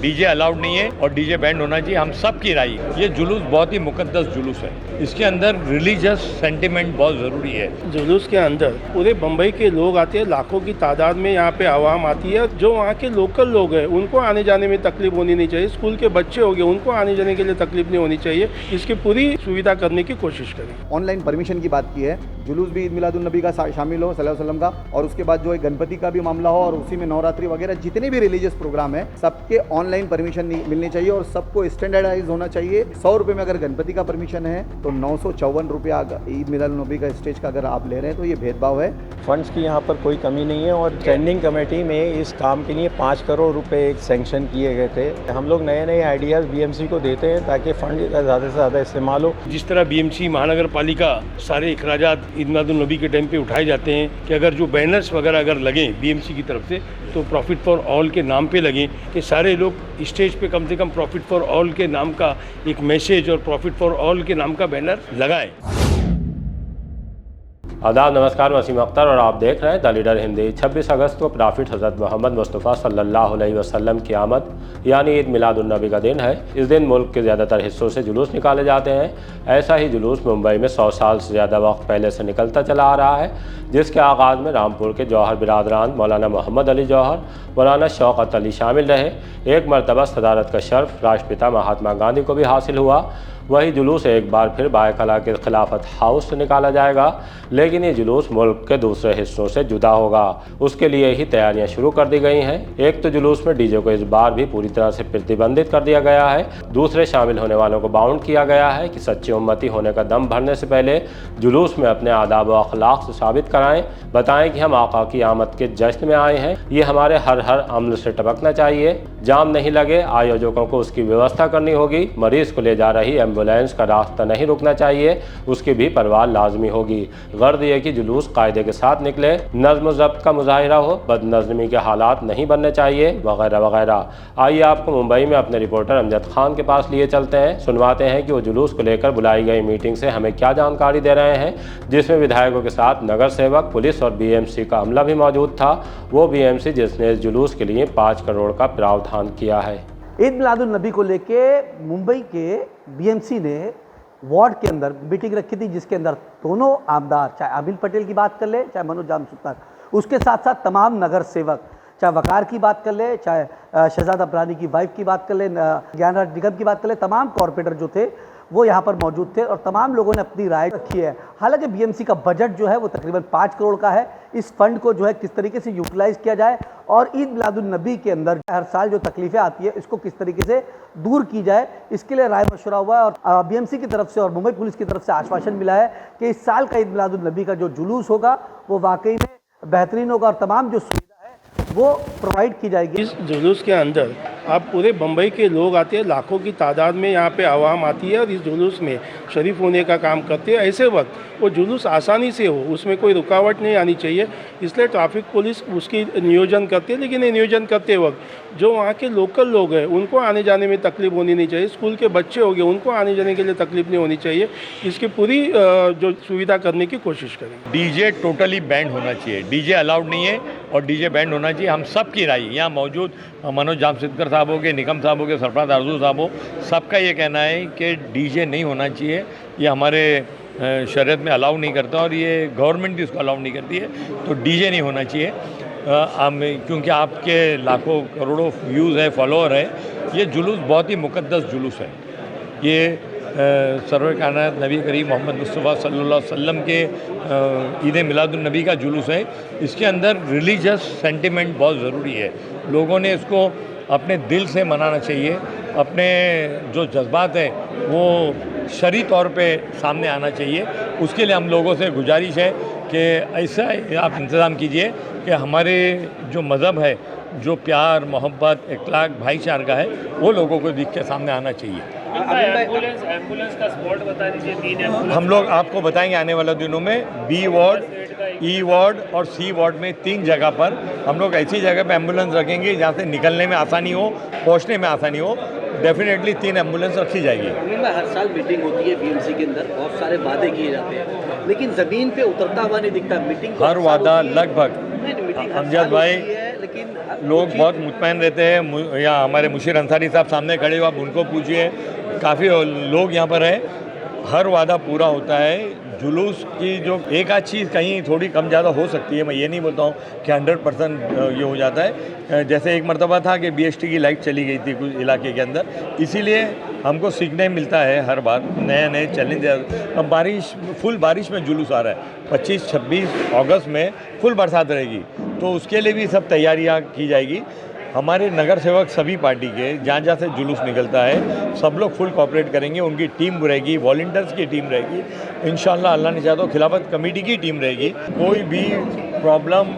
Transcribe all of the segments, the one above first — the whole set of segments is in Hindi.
डीजे अलाउड नहीं है और डीजे बैंड होना चाहिए, हम सब की राय। ये जुलूस बहुत ही मुकद्दस जुलूस है, इसके अंदर रिलीजियस सेंटिमेंट बहुत ज़रूरी है। जुलूस के अंदर पूरे बम्बई के लोग आते हैं, लाखों की तादाद में यहाँ पे आवाम आती है। जो वहाँ के लोकल लोग हैं उनको आने जाने में तकलीफ होनी नहीं चाहिए, स्कूल के बच्चे हो गए उनको आने जाने के लिए तकलीफ नहीं होनी चाहिए, इसकी पूरी सुविधा करने की कोशिश करें। ऑनलाइन परमिशन की बात की है, जुलूस भी ईद मिलादुन्नबी का शामिल हो सल्लल्लाहु अलैहि वसल्लम का, और उसके बाद जो है गणपति का भी मामला हो और उसी में नवरात्रि वगैरह जितने भी रिलीजियस प्रोग्राम है सबके ऑनलाइन परमिशन मिलनी चाहिए और सबको स्टैंडर्डाइज होना चाहिए। 100 रुपये में अगर गणपति का परमिशन है तो 954 रुपया ईद मिलादुन्नबी का स्टेज का अगर आप ले रहे हैं तो ये भेदभाव है। फंड्स की यहाँ पर कोई कमी नहीं है और स्टैंडिंग कमेटी में इस काम के लिए 5 करोड़ रुपए एक सैंक्शन किए गए थे। हम लोग नए नए आइडियाज़ बीएमसी को देते हैं ताकि फंड का ज़्यादा से ज़्यादा इस्तेमाल हो। जिस तरह बीएमसी महानगर पालिका सारे अखराजात ईद मिलादुन्नबी के टाइम पे उठाए जाते हैं कि अगर जो बैनर्स वगैरह अगर लगें बीएमसी की तरफ से तो प्रॉफिट फॉर ऑल के नाम पे लगें, कि सारे लोग स्टेज पे कम से कम प्रॉफिट फॉर ऑल के नाम का एक मैसेज और प्रॉफिट फॉर ऑल के नाम का बैनर लगाएं। आदाब, नमस्कार, वसीम अख्तर और आप देख रहे हैं द लीडर हिंदी। 26 अगस्त को प्रॉफिट हज़रत मोहम्मद मुस्तफ़ा सल्लल्लाहु अलैहि वसल्लम की आमद यानी ईद मिलादुन्नबी का दिन है। इस दिन मुल्क के ज़्यादातर हिस्सों से जुलूस निकाले जाते हैं। ऐसा ही जुलूस मुंबई में 100 साल से ज़्यादा वक्त पहले से निकलता चला आ रहा है, जिसके आगाज़ में रामपुर के जौहर बिरादरान मौलाना मोहम्मद अली जौहर, मौलाना शौकत अली शामिल रहे। एक मरतबा सदारत का शर्फ राष्ट्रपिता महात्मा गांधी को भी हासिल हुआ। वही जुलूस एक बार फिर बायकला के खिलाफत हाउस से निकाला जाएगा, लेकिन ये जुलूस मुल्क के दूसरे हिस्सों से जुदा होगा। उसके लिए ही तैयारियां शुरू कर दी गई हैं। एक तो जुलूस में डीजे को इस बार भी पूरी तरह से प्रतिबंधित कर दिया गया है। दूसरे शामिल होने वालों को बाउंड किया गया है कि सच्ची उम्मती होने का दम भरने से पहले जुलूस में अपने आदाब व अखलाक से साबित कराएं, बताएं कि हम आका की आमद के जश्न में आए हैं। ये हमारे हर अमल से टपकना चाहिए। जाम नहीं लगे, आयोजकों को उसकी व्यवस्था करनी होगी। मरीज को ले जा रही एम्बुलेंस का रास्ता नहीं रुकना चाहिए, उसकी भी परवाह लाजमी होगी। गर्द ये कि जुलूस कायदे के साथ निकले, नज़्म ज़ब्त का मुजाहिरा हो, बदनज़मी के हालात नहीं बनने चाहिए, वगैरह वगैरह। आइए आपको मुंबई में अपने रिपोर्टर अमजद खान के पास लिए चलते हैं, सुनवाते हैं कि वो जुलूस को लेकर बुलाई गई मीटिंग से हमें क्या जानकारी दे रहे हैं, जिसमें विधायकों के साथ नगर सेवक, पुलिस और बीएमसी का अमला भी मौजूद था। वो बीएमसी जिसने इस जुलूस के लिए 5 करोड़ का प्रावधान किया है। ईद मिलादुन्नबी को लेके मुंबई के बीएमसी ने वार्ड के अंदर मीटिंग रखी थी, जिसके अंदर दोनों आमदार, चाहे अबिल पटेल की बात कर ले चाहे मनोज जाम सुतार, उसके साथ साथ तमाम नगर सेवक, चाहे वकार की बात कर ले चाहे शहजाद अब्रानी की वाइफ की बात कर ले, ज्ञानराज निगम की बात कर ले, तमाम कॉरपोरेटर जो थे वो यहाँ पर मौजूद थे और तमाम लोगों ने अपनी राय रखी है। हालांकि बीएमसी का बजट जो है वो तकरीबन 5 करोड़ का है। इस फंड को जो है किस तरीके से यूटिलाइज किया जाए और ईद मिलादुन्नबी के अंदर हर साल जो तकलीफें आती है इसको किस तरीके से दूर की जाए, इसके लिए राय मशवरा हुआ है। और बीएमसी की तरफ से और मुंबई पुलिस की तरफ से आश्वासन मिला है कि इस साल का ईद मिलादुन्नबी का जो जुलूस होगा वो वाकई में बेहतरीन होगा और तमाम जो सुविधा है वो प्रोवाइड की जाएगी। इस जुलूस के अंदर अब पूरे बम्बई के लोग आते हैं, लाखों की तादाद में यहाँ पे आवाम आती है और इस जुलूस में शरीफ होने का काम करते हैं। ऐसे वक्त वो जुलूस आसानी से हो, उसमें कोई रुकावट नहीं आनी चाहिए, इसलिए ट्रैफिक पुलिस उसकी नियोजन करती है। लेकिन ये नियोजन करते वक्त जो वहाँ के लोकल लोग हैं उनको आने जाने में तकलीफ होनी नहीं चाहिए, स्कूल के बच्चे हो गए उनको आने जाने के लिए तकलीफ नहीं होनी चाहिए, इसकी पूरी जो सुविधा करने की कोशिश करें। डीजे टोटली बैंड होना चाहिए, डीजे अलाउड नहीं है और डीजे बैंड होना चाहिए, हम सब की राय। यहाँ मौजूद मनोज जामशेदकर साहब हो गए, निगम साहब हो गए, सरफराज आरजू साहब हो, सबका ये कहना है कि डीजे नहीं होना चाहिए। ये हमारे शरीयत में अलाउ नहीं करता और ये गवर्नमेंट भी इसको अलाउ नहीं करती है, तो डीजे नहीं होना चाहिए। क्योंकि आपके लाखों करोड़ों व्यूज़ है, फॉलोअर है, ये जुलूस बहुत ही मुकद्दस जुलूस है। ये सरवर कायनात नबी करीम मोहम्मद मुस्तफ़ा सल्लल्लाहु अलैहि वसल्लम के ईद मिलादुन्नबी का जुलूस है। इसके अंदर रिलीजियस सेंटिमेंट बहुत ज़रूरी है। लोगों ने इसको अपने दिल से मनाना चाहिए, अपने जो जज्बात हैं वो शरई तौर पे सामने आना चाहिए। उसके लिए हम लोगों से गुजारिश है कि ऐसा आप इंतज़ाम कीजिए कि हमारे जो मज़हब है, जो प्यार, मोहब्बत, इखलाक, भाईचारा है, वो लोगों को दिख के सामने आना चाहिए। एम्बुलेंस का स्पॉट बता दीजिए। 3 एम्बुलेंस हम लोग आपको बताएंगे आने वाले दिनों में। बी वार्ड, ई वार्ड और सी वार्ड में 3 जगह पर हम लोग ऐसी जगह पे एम्बुलेंस रखेंगे जहाँ से निकलने में आसानी हो, पहुँचने में आसानी हो। डेफिनेटली 3 एम्बुलेंस रखी जाएगी। हर साल मीटिंग होती है बीएमसी के अंदर, बहुत सारे वादे किए जाते हैं, लेकिन ज़मीन पे उतरता हुआ नहीं दिखता। मीटिंग हर वादा लगभग मीटिंग अमजद भाई, लेकिन लोग बहुत मुतमैन रहते हैं। यहाँ हमारे मुशीर अंसारी साहब सामने खड़े हो, आप उनको पूछिए, काफ़ी लोग यहाँ पर हैं, हर वादा पूरा होता है। जुलूस की जो एक आध चीज़ कहीं थोड़ी कम ज़्यादा हो सकती है, मैं ये नहीं बोलता हूँ कि 100% ये हो जाता है। जैसे एक मरतबा था कि BST की लाइट चली गई थी कुछ इलाके के अंदर, इसीलिए हमको सीखने मिलता है हर बार नए नए चैलेंज। अब फुल बारिश में जुलूस आ रहा है, 25-26 अगस्त में फुल बरसात रहेगी, तो उसके लिए भी सब तैयारियाँ की जाएगी। हमारे नगर सेवक सभी पार्टी के जहाँ जहाँ से जुलूस निकलता है सब लोग फुल कोऑपरेट करेंगे। उनकी टीम रहेगी, वॉलंटियर्स की टीम रहेगी, इंशाल्लाह अल्लाह ने चाहा तो खिलाफत कमेटी की टीम रहेगी। कोई भी प्रॉब्लम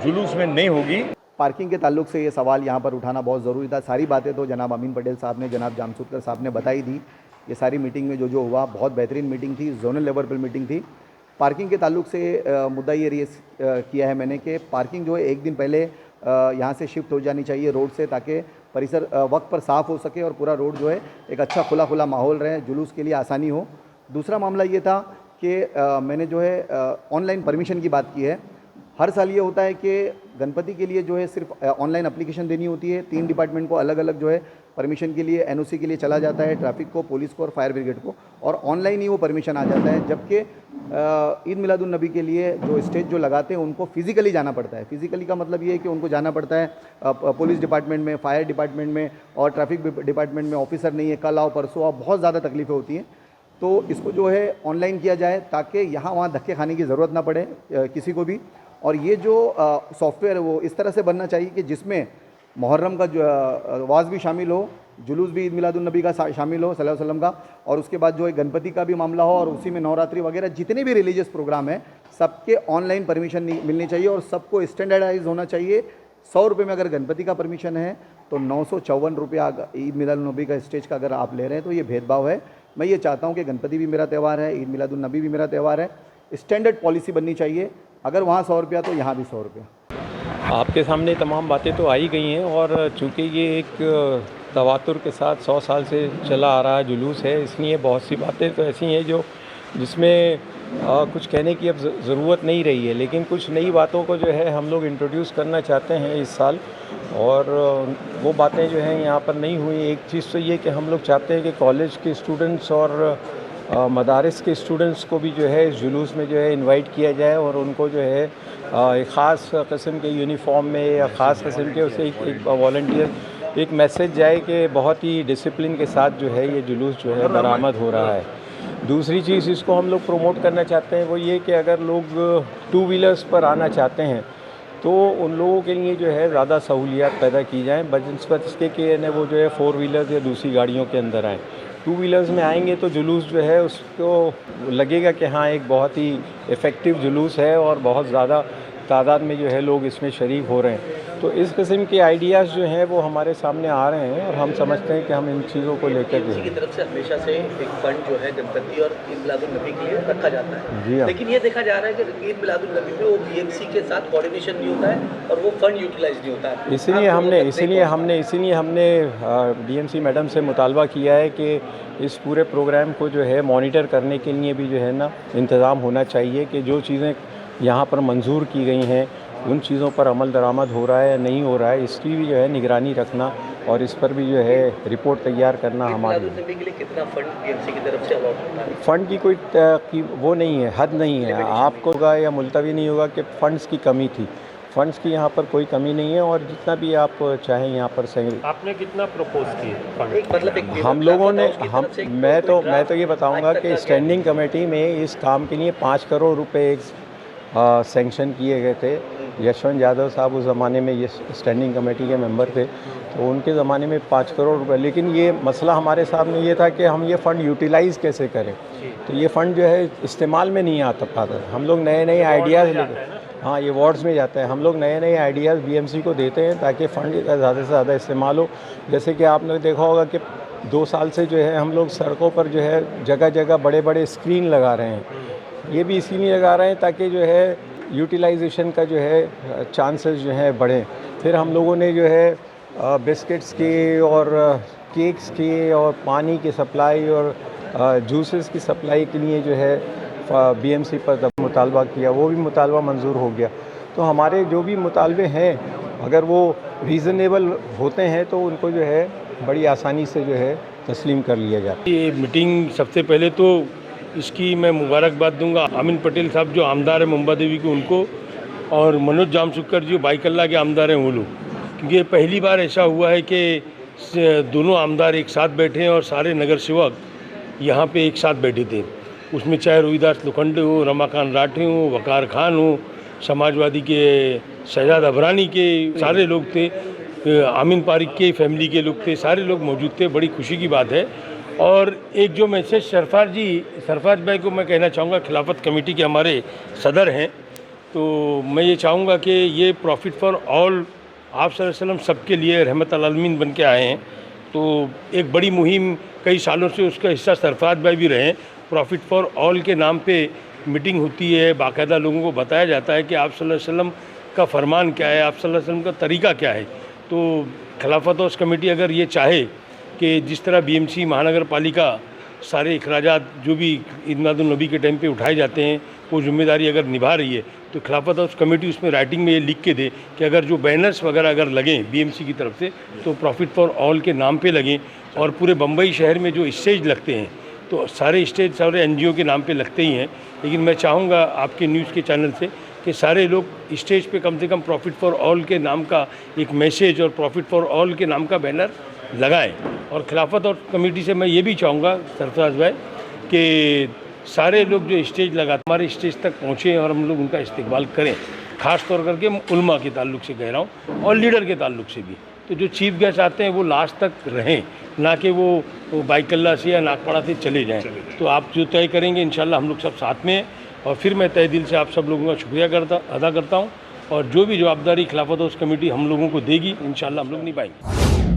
जुलूस में नहीं होगी। पार्किंग के ताल्लुक से ये सवाल यहाँ पर उठाना बहुत ज़रूरी था। सारी बातें तो जनाब अमीन पटेल साहब ने, जनाब जामशुदकर साहब ने बताई दी। ये सारी मीटिंग में जो हुआ बहुत बेहतरीन मीटिंग थी, जोनल लेवल पर मीटिंग थी। पार्किंग के ताल्लुक से मुद्दा ये रेस किया है मैंने कि पार्किंग जो है एक दिन पहले यहाँ से शिफ्ट हो जानी चाहिए रोड से, ताकि परिसर वक्त पर साफ़ हो सके और पूरा रोड जो है एक अच्छा खुला माहौल रहे, जुलूस के लिए आसानी हो। दूसरा मामला ये था कि मैंने जो है ऑनलाइन परमिशन की बात की है। हर साल ये होता है कि गणपति के लिए जो है सिर्फ ऑनलाइन एप्लीकेशन देनी होती है। 3 डिपार्टमेंट को अलग अलग जो है परमिशन के लिए NOC के लिए चला जाता है, ट्रैफिक को, पुलिस को और फायर ब्रिगेड को, और ऑनलाइन ही वो परमिशन आ जाता है। जबकि ईद मिलादुन नबी के लिए जो स्टेज जो लगाते हैं उनको फिज़िकली जाना पड़ता है। फिज़िकली का मतलब ये है कि उनको जाना पड़ता है पुलिस डिपार्टमेंट में, फायर डिपार्टमेंट में और ट्रैफिक डिपार्टमेंट में ऑफिसर नहीं है, कल आओ परसों आओ, बहुत ज़्यादा तकलीफ़ें होती हैं। तो इसको जो है ऑनलाइन किया जाए ताकि यहाँ वहाँ धक्के खाने की ज़रूरत ना पड़े किसी को भी। और ये जो सॉफ्टवेयर है वो इस तरह से बनना चाहिए कि जिसमें मुहर्रम का जो वाज भी शामिल हो, जुलूस भी ईद मिलादुन नबी का शामिल हो सल्लल्लाहु अलैहि वसल्लम का, और उसके बाद जो है गणपति का भी मामला हो, और उसी में नवरात्रि वगैरह जितने भी रिलीजियस प्रोग्राम हैं सबके ऑनलाइन परमिशन मिलनी चाहिए और सबको स्टैंडर्डाइज होना चाहिए। 100 रुपये में अगर गणपति का परमिशन है तो 954 रुपया ईद मिलादुन नबी का स्टेज का अगर आप ले रहे हैं, तो ये भेदभाव है। मैं ये चाहता हूँ कि गणपति भी मेरा त्यौहार है, ईद मिलादुन नबी भी मेरा त्यौहार है, स्टैंडर्ड पॉलिसी बननी चाहिए। अगर वहाँ 100 रुपया तो यहाँ भी 100 रुपया। आपके सामने तमाम बातें तो आई गई हैं, और चूँकि ये एक तवातुर के साथ 100 साल से चला आ रहा जुलूस है, इसलिए बहुत सी बातें तो ऐसी हैं जिसमें कुछ कहने की अब ज़रूरत नहीं रही है। लेकिन कुछ नई बातों को जो है हम लोग इंट्रोड्यूस करना चाहते हैं इस साल, और वो बातें जो हैं यहाँ पर नहीं हुई। एक चीज़ तो ये कि हम लोग चाहते हैं कि कॉलेज के स्टूडेंट्स और मदारिस के स्टूडेंट्स को भी जो है इस जुलूस में जो है इनवाइट किया जाए, और उनको जो है एक ख़ास किस्म के यूनिफॉर्म में या ख़ास किस्म के उसे एक वॉलंटियर एक मैसेज जाए कि बहुत ही डिसिप्लिन के साथ जो है ये जुलूस जो है बरामद हो रहा है। दूसरी चीज़ इसको हम लोग प्रमोट करना चाहते हैं वो ये कि अगर लोग 2 व्हीलर्स पर आना चाहते हैं तो उन लोगों के लिए जो है ज़्यादा सहूलियात पैदा की जाएँ, बनिस्बत इसके कि वो जो है 4 व्हीलर्स या दूसरी गाड़ियों के अंदर आएँ। 2 व्हीलर्स में आएंगे तो जुलूस जो है उसको लगेगा कि हाँ एक बहुत ही इफ़ेक्टिव जुलूस है और बहुत ज़्यादा तादाद में जो है लोग इसमें शरीक हो रहे हैं। तो इस किस्म के आइडियाज़ जो हैं वो हमारे सामने आ रहे हैं, और हम समझते हैं कि हम इन चीज़ों को लेकर जो की तरफ से हमेशा से एक फंड जो है गणपति और ईद मिलादुन नबी के लिए रखा जाता है। जी हाँ। लेकिन ये देखा जा रहा है कि ईद मिलादुन नबी में वो BMC के साथ कोऑर्डिनेशन नहीं होता है और वो फंड यूटिलाइज नहीं होता है। इसीलिए हमने BMC मैडम से मुतालबा किया है कि इस पूरे प्रोग्राम को जो है मॉनिटर करने के लिए भी जो है ना इंतज़ाम होना चाहिए कि जो चीज़ें यहाँ पर मंजूर की गई हैं उन चीज़ों पर अमल दरामद हो रहा है या नहीं हो रहा है, इसकी भी जो है निगरानी रखना और इस पर भी जो है रिपोर्ट तैयार करना हमारे के लिए कितना फंड BMC की तरफ से अलॉट होता है? फ़ंड की कोई वो नहीं है, हद नहीं है। आपको होगा या मुलतवी नहीं होगा कि फ़ंड्स की कमी थी। फ़ंड्स की यहाँ पर कोई कमी नहीं है, और जितना भी आप चाहें यहाँ पर सही। आपने कितना प्रपोज किए? मतलब हम लोगों ने मैं तो ये बताऊँगा कि स्टैंडिंग कमेटी में इस काम के लिए 5 करोड़ रुपये सेंक्शन किए गए थे। यशवंत यादव साहब उस ज़माने में ये स्टैंडिंग कमेटी के मेंबर थे, तो उनके ज़माने में 5 करोड़ रुपए। लेकिन ये मसला हमारे सामने ये था कि हम ये फ़ंड यूटिलाइज़ कैसे करें, तो ये फ़ंड जो है इस्तेमाल में नहीं आता पाता। हम लोग नए आइडियाज़ लेते, हाँ ये वार्ड्स में जाता है, हम लोग नए आइडियाज़ BMC को देते हैं ताकि फ़ंड ज़्यादा से ज़्यादा इस्तेमाल हो। जैसे कि आपने देखा होगा कि 2 साल से जो है हम लोग सड़कों पर जो है जगह जगह बड़े स्क्रीन लगा रहे हैं। ये भी इसीलिए लगा रहे हैं ताकि जो है यूटिलाइजेशन का जो है चांसेस जो है बढ़ें। फिर हम लोगों ने जो है बिस्किट्स की और केक्स की और पानी की सप्लाई और जूसेस की सप्लाई के लिए जो है BMC पर मुतालबा किया, वो भी मुतालबा मंजूर हो गया। तो हमारे जो भी मुतालबे हैं अगर वो रीज़नेबल होते हैं तो उनको जो है बड़ी आसानी से जो है तस्लीम कर लिया जाता है। ये मीटिंग सबसे पहले तो इसकी मैं मुबारकबाद दूंगा आमिन पटेल साहब जो आमदार है मुंबा देवी के उनको, और मनोज जामशुक्कर जो बाईकल्ला के आमदार हैं वो लोग, क्योंकि ये पहली बार ऐसा हुआ है कि दोनों आमदार एक साथ बैठे हैं और सारे नगर सेवक यहाँ पे एक साथ बैठे थे। उसमें चाहे रोहिदास लोखंडे हो, रमाकांत राठे हो, वकार खान हो, समाजवादी के शहजाद अबरानी के सारे लोग थे, आमिन पारिक के फैमिली के लोग थे, सारे लोग मौजूद थे। बड़ी खुशी की बात है। और एक जो मैसेज सरफराज भाई को मैं कहना चाहूँगा, खिलाफत कमेटी के हमारे सदर हैं, तो मैं ये चाहूँगा कि ये प्रॉफिट फॉर ऑल आप सल्लल्लाहु अलैहि वसल्लम सबके लिए रहमत अल आलमीन बन के आए हैं। तो एक बड़ी मुहिम कई सालों से उसका हिस्सा सरफराज भाई भी रहे हैं। प्रॉफिट फॉर ऑल के नाम पे मीटिंग होती है, बाकायदा लोगों को बताया जाता है कि आप सल्लल्लाहु अलैहि वसल्लम का फरमान क्या है, आप सल्लल्लाहु अलैहि वसल्लम का तरीका क्या है। तो खिलाफत हाउस कमेटी अगर ये चाहे कि जिस तरह बीएमसी महानगर पालिका सारे अखराजात जो भी ईद मिलादुन नबी के टाइम पे उठाए जाते हैं वो जिम्मेदारी अगर निभा रही है, तो खिलाफत हाउस कमेटी उसमें राइटिंग में ये लिख के दे कि अगर जो बैनर्स वगैरह अगर लगें बीएमसी की तरफ से तो प्रॉफिट फॉर ऑल के नाम पे लगें। और पूरे बम्बई शहर में जो स्टेज लगते हैं तो सारे स्टेज सारे एनजीओ के नाम पे लगते ही हैं, लेकिन मैं चाहूँगा आपके न्यूज़ के चैनल से कि सारे लोग स्टेज पे कम से कम प्रॉफिट फॉर ऑल के नाम का एक मैसेज और प्रॉफिट फॉर ऑल के नाम का बैनर लगाएं। और खिलाफत और कमेटी से मैं ये भी चाहूँगा सरफराज भाई कि सारे लोग जो स्टेज लगाते हमारे स्टेज तक पहुँचें और हम लोग उनका इस्तेकबाल करें, ख़ास तौर करके उलमा के ताल्लुक से कह रहा हूँ और लीडर के ताल्लुक से भी। तो जो चीफ गेस्ट आते हैं वो लास्ट तक रहें, ना कि वो बाईकल्ला से या नागपाड़ा से चले जाएं। तो आप जो तय करेंगे इंशाल्लाह हम लोग सब साथ में हैं। और फिर मैं तहे दिल से आप सब लोगों का शुक्रिया अदा करता हूँ, और जो भी जवाबदारी खिलाफत हाउस कमेटी हम लोगों को देगी इंशाल्लाह हम लोग निभाएंगे।